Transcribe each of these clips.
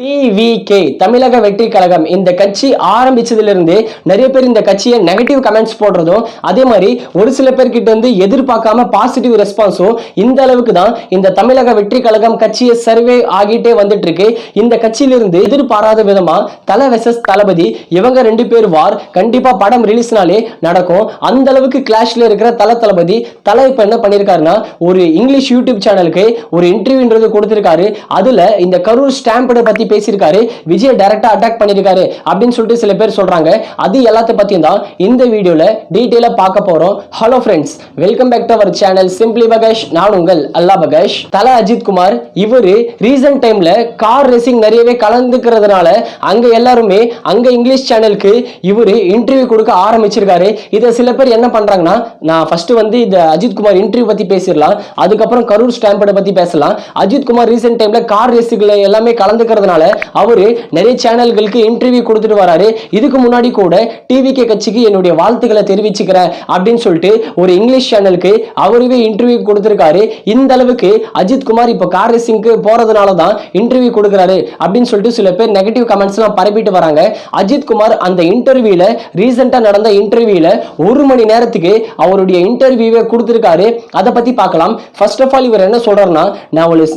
TVK தமிழக வெற்றி கழகம் இந்த கட்சி ஆரம்பிச்சதிலிருந்து நிறைய பேர் இந்த கட்சியை நெகட்டிவ் கமெண்ட்ஸ் போடுறதும் அதே மாதிரி ஒரு சில பேர்கிட்ட இருந்து எதிர்பார்க்காம பாசிட்டிவ் ரெஸ்பான்ஸும் இந்த அளவுக்கு தான் இந்த தமிழக வெற்றி கழகம் கட்சியை சர்வே ஆகிட்டே வந்துட்டு இருக்கு. இந்த கட்சியிலிருந்து எதிர்பாராத விதமா தல வெசஸ் தளபதி இவங்க ரெண்டு பேர் வார் கண்டிப்பா படம் ரிலீஸ்னாலே நடக்கும். அந்த அளவுக்கு கிளாஷ்ல இருக்கிற தளபதி இப்ப என்ன பண்ணிருக்காருன்னா ஒரு இங்கிலீஷ் யூடியூப் சேனலுக்கு ஒரு இன்டர்வியூன்றது கொடுத்திருக்காரு. அதுல இந்த கரூர் ஸ்டாம்பை பத்தி பேசியிருக்காரு. விஜய் டைரக்டா அட்டாக் பண்ணிருக்காரு அப்படின்னு சொல்லிட்டு சில பேர் சொல்றாங்க. அது எல்லாத்த பத்தியும் தான் இந்த வீடியோல டீடைலா பார்க்க போறோம். Hello friends, welcome back to our channel simply பகேஷ். நான் உங்கள் அல்லா பகேஷ். தல அஜித் குமார் இவரு ரீசன்ட் டைம்ல கார் ரேசிங் நிறையவே கலந்துக்கிறதுனால அங்க எல்லாருமே அங்க இங்கிலீஷ் சேனலுக்கு இவரு இன்டர்வியூ கொடுக்க ஆரம்பிச்சிருக்காரு. இதை சில பேர் என்ன பண்றாங்கன்னா, நான் ஃபர்ஸ்ட் வந்து இந்த அஜித் குமார் இன்டர்வியூ பத்தி பேசிடலாம், அதுக்கப்புறம் கரூர் ஸ்டாம்பை பத்தி பேசலாம். அஜித் குமார் ரீசன்ட் டைம்ல கார் ரேசிங்ல எல்லாமே கலந்துக்கிறதுனால அவரு நிறைய சேனல்களுக்கு இன்டர்வியூ கொடுத்துட்டு வராரு. இதுக்கு முன்னாடி கூட டிவிகே கட்சிக்கு என்னுடைய வாழ்த்துக்களை தெரிவிச்சுக்கிறேன் அப்படின்னு சொல்லிட்டு ஒரு இங்கிலீஷ் சேனலுக்கு அவருவே இன்டர்வியூ கொடுத்திருக்காரு. இந்த அளவுக்கு அஜித் குமார் இப்ப கார் ரேசிங்க்கு போறதுனால தான் இன்டர்வியூ கொடுக்கிறாரு அப்படின்னு சொல்லிட்டு சில பேர் நெகட்டிவ் கமெண்ட்ஸ் எல்லாம் பரப்பிட்டு வராங்க. அஜித் குமார் அந்த இன்டர்வியூல ரீசெண்டா நடந்த இன்டர்வியூல 1 மணி நேரத்துக்கு அவருடைய இன்டர்வியூவை கொடுத்திருக்காரு. அதை பத்தி பார்க்கலாம். ஃபர்ஸ்ட் ஆஃப் ஆல் இவர் என்ன சொல்றாருன்னா,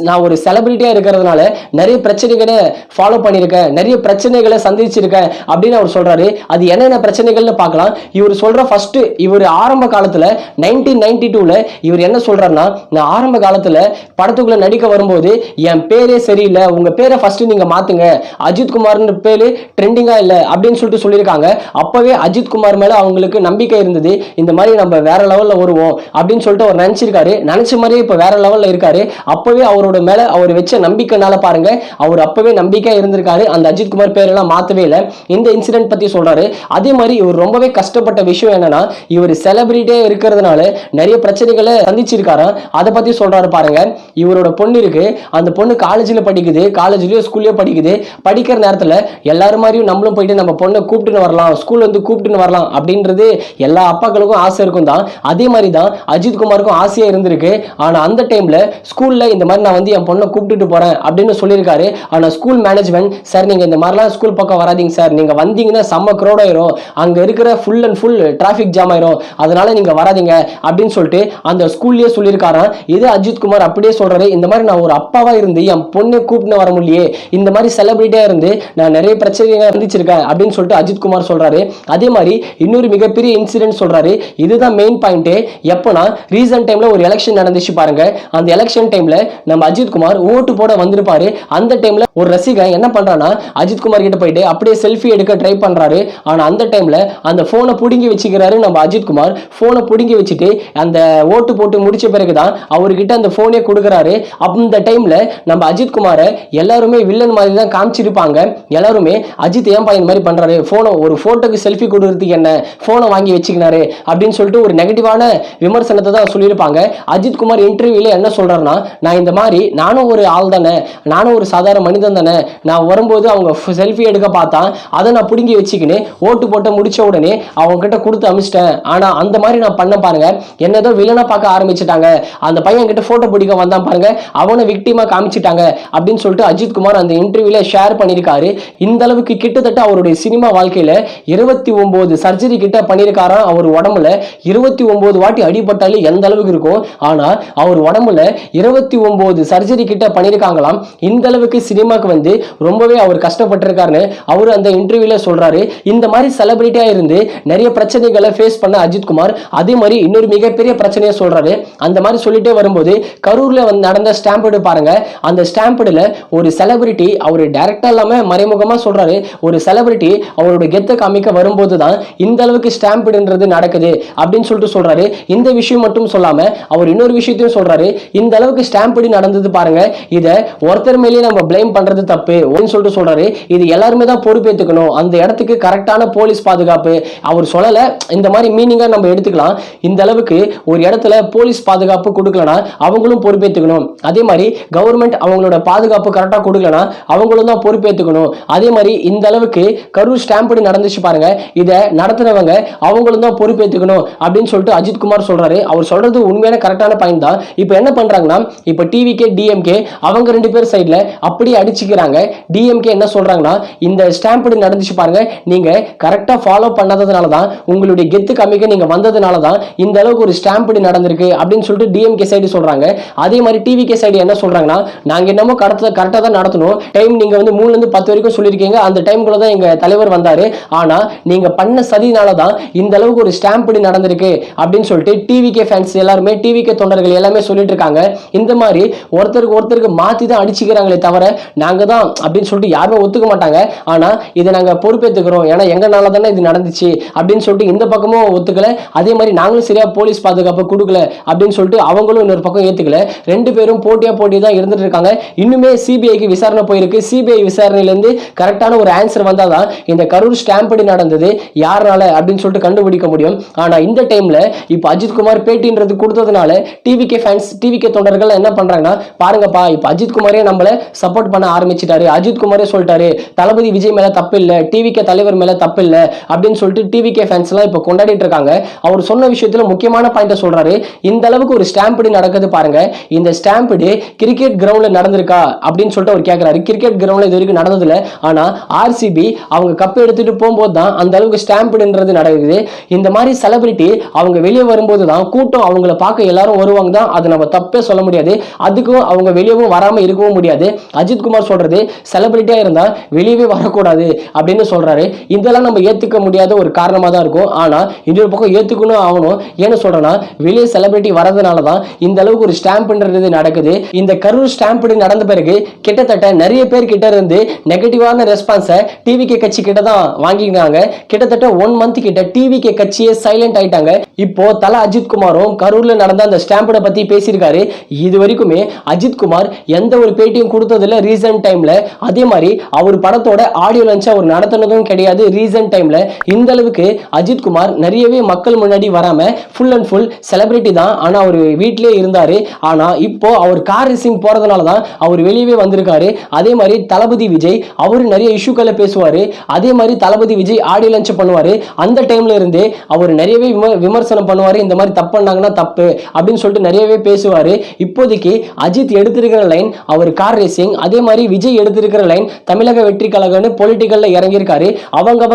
நான் ஒரு செலிபிரிட்டியா இருக்கிறதுனால நிறைய பிரச்சனைகளை ஃபாலோ பண்ணிருக்கேன், நிறைய பிரச்சனைகளை சந்திச்சிருக்கேன் அப்படின்னு அவர் சொல்றாரு. அது என்னென்ன பிரச்சனைகள்னு பார்க்கலாம். இவர் சொல்ற ஃபர்ஸ்ட், இவர் ஆரம்ப காலத்துல 1992ல இவர் என்ன சொல்றாருன்னா, நான் ஆரம்ப காலத்துல படத்துக்குள்ள நடிக்க வரும்போது என் பேரே சரியில்லை, உங்க பேரை ஃபர்ஸ்ட் நீங்க மாத்துங்க, அஜித் குமார்னு பேரு ட்ரெண்டிங்கா இல்ல அப்படின்னு சொல்லிட்டு சொல்லியிருக்காங்க. அப்பவே அஜித் குமார் மேல அவங்களுக்கு நம்பிக்கை இருந்தது. இந்த மாதிரி நம்ம வேற லெவல்ல வருவோம் அப்படின்னு சொல்லிட்டு அவர் நினைச்சிருக்காரு. நினைச்ச மாதிரியே இப்ப வேற லெவல்ல இருக்காரு. அப்பவே அவரோட மேல அவர் வச்ச நம்பிக்கைனால பாருங்க, அவர் அப்பவே நம்பிக்கை இருந்திருக்காரு. அந்த அஜித் குமார் பேரெல்லாம் மாத்தவே இல்லை. இந்த இன்சிடென்ட் பத்தி சொல்றாரு. அதே மாதிரி இவர் ரொம்பவே கஷ்டப்பட்ட விஷயம் என்னன்னா, இவர் செலிபிரிட்டியா இருக்கிறதுனால நிறைய பிரச்சனைகளை சந்திச்சிருக்காராம். அதை பத்தி சொல்றாரு பாருங்க. இவரோட பொண்ணு இருக்கு, அந்த பொண்ணு காலேஜ்ல படிக்குது, காலேஜ்லயோ ஸ்கூல்லயோ படிக்குது. படிக்கிற நேரத்துல எல்லாரும் மாதிரியும் நம்மளும் போயிட்டு நம்ம பொண்ணை கூப்பிட்டுன்னு வரலாம், ஸ்கூல்ல வந்து கூப்பிட்டுன்னு வரலாம் அப்படின்றது எல்லா அப்பாக்களுக்கும் ஆசை இருக்கும் தான். அதே மாதிரி தான் அஜித் குமாருக்கும் ஆசையா இருந்திருக்கு. ஆனா அந்த டைம்ல ஸ்கூல்ல இந்த மாதிரி நான் வந்து என் பொண்ணை கூப்பிட்டுட்டு போறேன் அப்படின்னு சொல்லியிருக்காரு. ஆனா ஸ்கூல் மேனேஜ்மெண்ட், சார் நீங்க இந்த மாதிரிலாம் ஸ்கூல் பக்கம் வராதீங்க சார், நீங்க வந்தீங்கன்னா செம்ம க்ரௌட் ஆயிரும், அங்க இருக்கிற full and full traffic jam ஆயிரும், அதனால நீங்க வராதீங்க அப்படின்னு சொல்லிட்டு அந்த ஸ்கூல்லயே சொல்லியிருக்காராம். இது அஜித் குமார் அப்படியே சொல்றாரு, இந்த மாதிரி நான் ஒரு அப்பாவா இருந்து என் பொண்ணை கூப்பிட்டு வர முடியலையே, இந்த மாதிரி செலிபிரிட்டியா இருந்து நான் நிறைய பிரச்சனைகளை சந்திச்சிருக்கேன் அப்படின்னு சொல்லிட்டு அஜித் குமார் சொல்றாரு. அதே மாதிரி இன்னொரு மிகப்பெரிய இன்சிடென்ட் சொல்றாரு. இதுதான் மெயின் பாயிண்ட். எப்பனா ரீசன்ட் டைம்ல ஒரு எலெக்ஷன் நடந்துச்சு பாருங்க. அந்த எலெக்ஷன் டைம்ல நம்ம அஜித் குமார் ஓட்டு போட வந்திருப்பாரு. அந்த டைம்ல ஒரு ரசிகன் என்ன பண்றானா, அஜித் குமார் கிட்ட போயிட்டு அப்படியே செல்ஃபி எடுக்க ட்ரை பண்றாரு. ஆனா அந்த டைம்ல அந்த போனை புடுங்கி வச்சுக்கிறாரு நம்ம அஜித் குமார். போனை புடுங்கி வச்சுட்டு அந்த ஓட்டு போட்டு முடிச்ச பிறகுதான் அவர்கிட்ட அந்த போனே கொடுக்குறாரு. அந்த டைம்ல நம்ம அஜித் குமாரை எல்லாருமே வில்லன் மாதிரி தான் காமிச்சிருப்பாங்க. எல்லாருமே அஜித் ஏன் இந்த மாதிரி பண்றாரு, போனை ஒரு போட்டோக்கு செல்ஃபி கொடுக்கறதுக்கு என்ன போனை வாங்கி வச்சுக்கினாரு அப்படின்னு சொல்லிட்டு ஒரு நெகட்டிவான விமர்சனத்தை தான் சொல்லியிருப்பாங்க. அஜித் குமார் இன்டர்வியூல என்ன சொல்றாருன்னா, நான் இந்த மாதிரி நானும் ஒரு ஆள் தானே, நானும் ஒரு சாதாரண மனிதன் தானே, நான் வரும்போது அவங்க செல்ஃபி எடுக்க பார்த்தா அதை நான் பிடுங்கி வச்சுக்கின்னு ஓட்டு போட்ட முடிச்ச உடனே அவங்க கிட்ட கொடுத்து அமிச்சிட்டேன். ஆனா அந்த மாதிரி நான் பண்ண பாருங்க, என்னதோ வில்லனா பார்க்க ஆரம்பிச்சுட்டாங்க, அந்த பையன் கிட்ட போட்டோ பிடிக்க வந்தான் பாருங்க, அவனை விக்டிமா காமிச்சிட்டாங்க அப்படின்னு சொல்லிட்டு அஜித் குமார் அந்த இன்டர்வியூல ஷேர் பண்ணியிருக்காரு. இந்த அளவுக்கு கிட்டத்தட்ட அவருடைய சினிமா வாழ்க்கையில 29 சர்ஜரி கிட்ட பண்ணியிருக்காராம். அவர் உடம்புல 29 வாட்டி அடிபட்டாலே எந்த அளவுக்கு இருக்கும், ஆனா அவர் உடம்புல 29 சர்ஜரி கிட்ட பண்ணியிருக்காங்களாம். இந்த அளவுக்கு சினிமாக்கு வந்து ரொம்பவே அவர் கஷ்டப்பட்டிருக்காருன்னு அவர் அந்த இன்டர்வியூல சொல்றாரு. இந்த மாதிரி செலிபிரிட்டியா இருந்து நிறைய பிரச்சனைகளை ஃபேஸ் பண்ண அஜித் குமார் அதே மாதிரி இன்னொரு மிகப்பெரிய பிரச்சனையை சொல்றாரு. அந்த மாதிரி சொல்லிட்டே வரும்போது கரூர்ல நடந்த ஸ்டாம்பேடு பாருங்க. அந்த ஸ்டாம்பேடுல ஒரு செலிபிரிட்டி அவர் டைரக்டா இல்லாம மறைமுகமா சொல்றாரு, ஒரு செலிபிரிட்டி அவரோட கெத்தை காமிக்க வரும்போது தான் இந்த அளவுக்கு ஸ்டாம்பேடுன்றது நடக்குது அப்படின்னு சொல்லிட்டு சொல்றாரு. இந்த விஷயம் மட்டும் சொல்லாம அவர் இன்னொரு விஷயத்தையும் சொல்றாரு. இந்த அளவுக்கு ஸ்டாம்பேடு நடந்தது பாருங்க, இத ஒருத்தர் மேலேயே நம்ம பிளேம் பண்றது தப்பு அப்படின்னு சொல்லிட்டு சொல்றாரு. இது எல்லாருமே தான் பொறுப்பேற்றுக்கணும், அந்த இடத்துக்கு கரெக்டான போலீஸ் பாதுகாப்பு. அவர் சொல்லல, இந்த மாதிரி மீனிங்கா நம்ம எடுத்துக்கலாம். இந்த அளவுக்கு ஒரு இடத்துல போலீஸ் பாதுகாப்பு கொடுக்கலனா அவங்களும் பொறுப்பேற்றுக்கணும். அதே மாதிரி கவர்மெண்ட் அவங்களோட பாதுகாப்பு கரெக்டா கொடுக்கலனா அவங்களும் தான் பொறுப்பேற்றுக்கணும். அதே மாதிரி இந்த அளவுக்கு கரூர் ஸ்டாம்பேடு நடந்துச்சு பாருங்க, இத நடத்துறவங்க அவங்களும் தான் பொறுப்பேற்றுக்கணும் அப்படின்னு சொல்லிட்டு அஜித் குமார் சொல்றாரு. அவர் சொல்றது உண்மையான கரெக்டான பாயிண்ட் தான். இப்போ என்ன பண்றாங்கன்னா, இப்போ டிவிகே டிஎம்கே அவங்க ரெண்டு பேர் சைடுல அப்படியே அடிச்சு அடிச்சுக்கிறாங்க. டிஎம்கே என்ன சொல்றாங்கன்னா, இந்த ஸ்டாம்பீடு நடந்துச்சு பாருங்க, நீங்க கரெக்டா ஃபாலோ பண்ணாததுனால தான், உங்களுடைய கெத்து காமிக்க நீங்க வந்ததுனால தான் இந்த அளவுக்கு ஒரு ஸ்டாம்பீடு நடந்திருக்கு அப்படின்னு சொல்லிட்டு டிஎம்கே சைடு சொல்றாங்க. அதே மாதிரி டிவிகே சைடு என்ன சொல்றாங்கன்னா, நாங்க என்னமோ கரெக்டா தான் நடத்தணும், டைம் நீங்க வந்து 3ல இருந்து 10 வரைக்கும் சொல்லியிருக்கீங்க, அந்த டைம்குள்ள தான் எங்க தலைவர் வந்தாரு, ஆனா நீங்க பண்ண சதினால தான் இந்த அளவுக்கு ஒரு ஸ்டாம்பீடு நடந்திருக்கு அப்படின்னு சொல்லிட்டு டிவிகே ஃபேன்ஸ் எல்லாருமே, டிவிகே தொண்டர்கள் எல்லாமே சொல்லிட்டு இருக்காங்க. இந்த மாதிரி ஒருத்தருக்கு மாத்தி தான் அடிச்சுக்கிறாங்களே தவிர நாங்க தான் அப்படின்னு சொல்லிட்டு யாருமே ஒத்துக்க மாட்டாங்க. ஆனா இதை நாங்க பொறுப்பேற்றுக்கிறோம், ஏன்னா எங்கனால தானே இது நடந்துச்சு அப்படின்னு சொல்லிட்டு இந்த பக்கமும் ஒத்துக்கல. அதே மாதிரி நாங்களும் சரியா போலீஸ் பாதுகாப்பு கொடுக்கல அப்படின்னு சொல்லிட்டு அவங்களும் இன்னொரு பக்கம் ஏத்துக்கல. ரெண்டு பேரும் போட்டி தான் இருந்துட்டு இருக்காங்க. இன்னுமே சிபிஐக்கு விசாரணை போயிருக்கு. சிபிஐ விசாரணையில இருந்து கரெக்டான ஒரு ஆன்சர் வந்தாதான் இந்த கரூர் ஸ்டாம்பீடு நடந்தது யாரால அப்படின்னு சொல்லிட்டு கண்டுபிடிக்க முடியும். ஆனா இந்த டைம்ல இப்ப அஜித்குமார் பேட்டின்றது கொடுத்ததுனால டிவிகே ஃபேன்ஸ், டிவிகே தொண்டர்கள் என்ன பண்றாங்கன்னா, பாருங்கப்பா இப்ப அஜித்குமாரே நம்மள சப்போர்ட் பண்ண ஆரம்பிச்சிட்டாரு, அஜித்குமாரே சொல்லிட்டாரு தளபதி விஜய் மேல தப்பு இல்ல, டிவிகே தலைவர் மேல தப்பு இல்ல அப்படின்னு சொல்லிட்டு டிவிகே ஃபேன்ஸ் எல்லாம் இப்ப கொண்டாடிட்டு இருக்காங்க. அவர் சொன்ன விஷயத்துல முக்கியமான பாயிண்ட சொல்றாரு. இந்த அளவுக்கு ஒரு ஸ்டாம்பீடு நடக்குது பாருங்க, இந்த ஸ்டாம்பீடு கிரிக்கெட் கிரவுண்ட்ல நடந்திருக்கா அப்படின்னு சொல்லிட்டு அவர் கேட்கிறாரு. கிரிக்கெட் கிரவுண்ட்ல இது வரைக்கும் நடந்ததுல, ஆனா ஆர்சிபி அவங்க கப் எடுத்துட்டு போகும்போது தான் அந்த அளவுக்கு ஸ்டாம்பீடுன்றது நடக்குது. இந்த மாதிரி செலிபிரிட்டி அவங்க வெளியே வரும்போது தான் கூட்டம் அவங்கள பார்க்க எல்லாரும் வருவாங்க தான், அது நம்ம தப்பே சொல்ல முடியாது. அதுக்கும் அவங்க வெளியவும் வராம இருக்கவும் முடியாது. அஜித்குமார் சொல்றது செலிபிரிட்டியா இருந்தா வெளியவே வரக்கூடாது அப்படின்னு சொல்றாரு. இதெல்லாம் நம்ம ஏத்துக்க முடியாத ஒரு காரணமா தான் இருக்கும். ஆனா இன்னொரு பக்கம் ஏத்துக்கணும் ஆகணும். ஏன்னு சொல்றேன்னா, வெளியே செலிபிரிட்டி வரதுனால தான் இந்த அளவுக்கு ஒரு ஸ்டாம்புன்றது நடக்குது. இந்த கரூர் ஸ்டாம்பீடு நடந்த பிறகு கிட்டத்தட்ட நிறைய பேர் கிட்ட இருந்து நெகட்டிவான ரெஸ்பான்ஸை டிவிகே கட்சி கிட்ட தான் வாங்கிக்கிறாங்க. கிட்டத்தட்ட 1 மந்த் கிட்ட டிவிகே கட்சியே சைலண்ட் ஆயிட்டாங்க. இப்போ தல அஜித்குமாரும் கரூர்ல நடந்த அந்த ஸ்டாம்பீடை பத்தி பேசியிருக்காரு. இது வரைக்குமே அஜித்குமார் எந்த ஒரு பேட்டியும் கொடுத்ததில்ல ரீசன்ட் டைம்ல. அதே மாதிரி அவர் படத்தோட ஆடியோ லான்ச் அவர் நடத்தினதும் கிடையாது ரீசன்ட் டைம்ல. இந்த அளவுக்கு அஜித்குமார் நிறையவே மக்கள் முன்னாடி வராம ஃபுல் அண்ட் ஃபுல் செலிபிரிட்டி தான், ஆனா அவர் வீட்டிலே இருந்தாரு. ஆனா இப்போ அவர் கார் ரேசிங் போறதுனால தான் அவர் வெளியவே வந்திருக்காரு. அதே மாதிரி தளபதி விஜய் அவரு நிறைய இஷ்யூக்களை பேசுவாரு. அதே மாதிரி தளபதி விஜய் ஆடியோ லான்ச் பண்ணுவாரு. அந்த டைம்ல இருந்து அவர் நிறையவே விமர்சனம் பண்ணுவாரு. இந்த மாதிரி தப்பு பண்ணாங்கன்னா தப்பு அப்படின்னு சொல்லிட்டு நிறையவே பேசுவாரு. இப்போதைக்கு அஜித் எடுத்திருக்கிற லைன் அவர் கார் ரேசிங், அதே மாதிரி விஜய் எடுத்திருக்கிற லைன் தமிழக வெற்றி கழகம்னு பொலிட்டிக்கல்ல இறங்கியிருக்காரு. அவங்க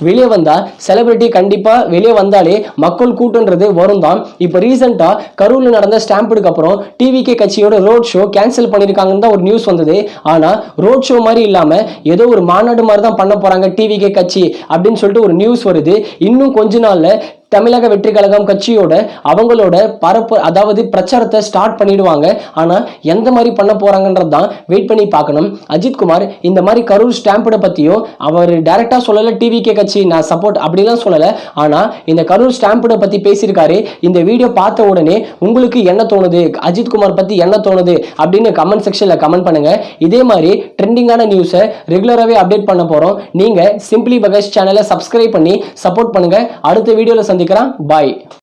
வெளியே வந்தா செலிபிரிட்டி கண்டிப்பா வெளியே வந்தாலே மக்கள் கூட்டன்றது வரும் தான். இப்போ ரீசெண்டா கரூர்ல நடந்த ஸ்டாம்பீடுக்கு அப்புறம் டிவிகே கட்சியோட ரோட் ஷோ கேன்சல் பண்ணிருக்காங்கன்னு தான் ஒரு நியூஸ் வந்தது. ஆனா ரோட் ஷோ மாதிரி இல்லாம ஏதோ ஒரு மாநாடு மாதிரி தான் பண்ண போறாங்க டிவிகே கட்சி அப்படின்னு சொல்லிட்டு ஒரு நியூஸ் வருது. இன்னும் கொஞ்ச நாள்ல தமிழக வெற்றி கழகம் கட்சியோட அவங்களோட பரப்பு, அதாவது பிரச்சாரத்தை ஸ்டார்ட் பண்ணிடுவாங்க. ஆனா எந்த மாதிரி பண்ண போறாங்கன்றது தான் வெயிட் பண்ணி பார்க்கணும். அஜித்குமார் இந்த மாதிரி கரூர் ஸ்டாம்பீடை பத்தியும் அவர் டைரக்டா சொல்லல, டிவிகே கட்சி நான் சப்போர்ட் அப்படிலாம் சொல்லல. ஆனா இந்த கரூர் ஸ்டாம்பீடை பத்தி பேசியிருக்காரு. இந்த வீடியோ பார்த்த உடனே உங்களுக்கு என்ன தோணுது, அஜித்குமார் பத்தி என்ன தோணுது அப்படின்னு கமெண்ட் செக்ஷன்ல கமெண்ட் பண்ணுங்க. இதே மாதிரி ட்ரெண்டிங்கான நியூஸை ரெகுலராகவே அப்டேட் பண்ண போறோம். நீங்க சிம்பிளி பகேஷ் சேனலை சப்ஸ்கிரைப் பண்ணி சப்போர்ட் பண்ணுங்க. அடுத்த வீடியோல சந்திக்கிறேன். பாய்.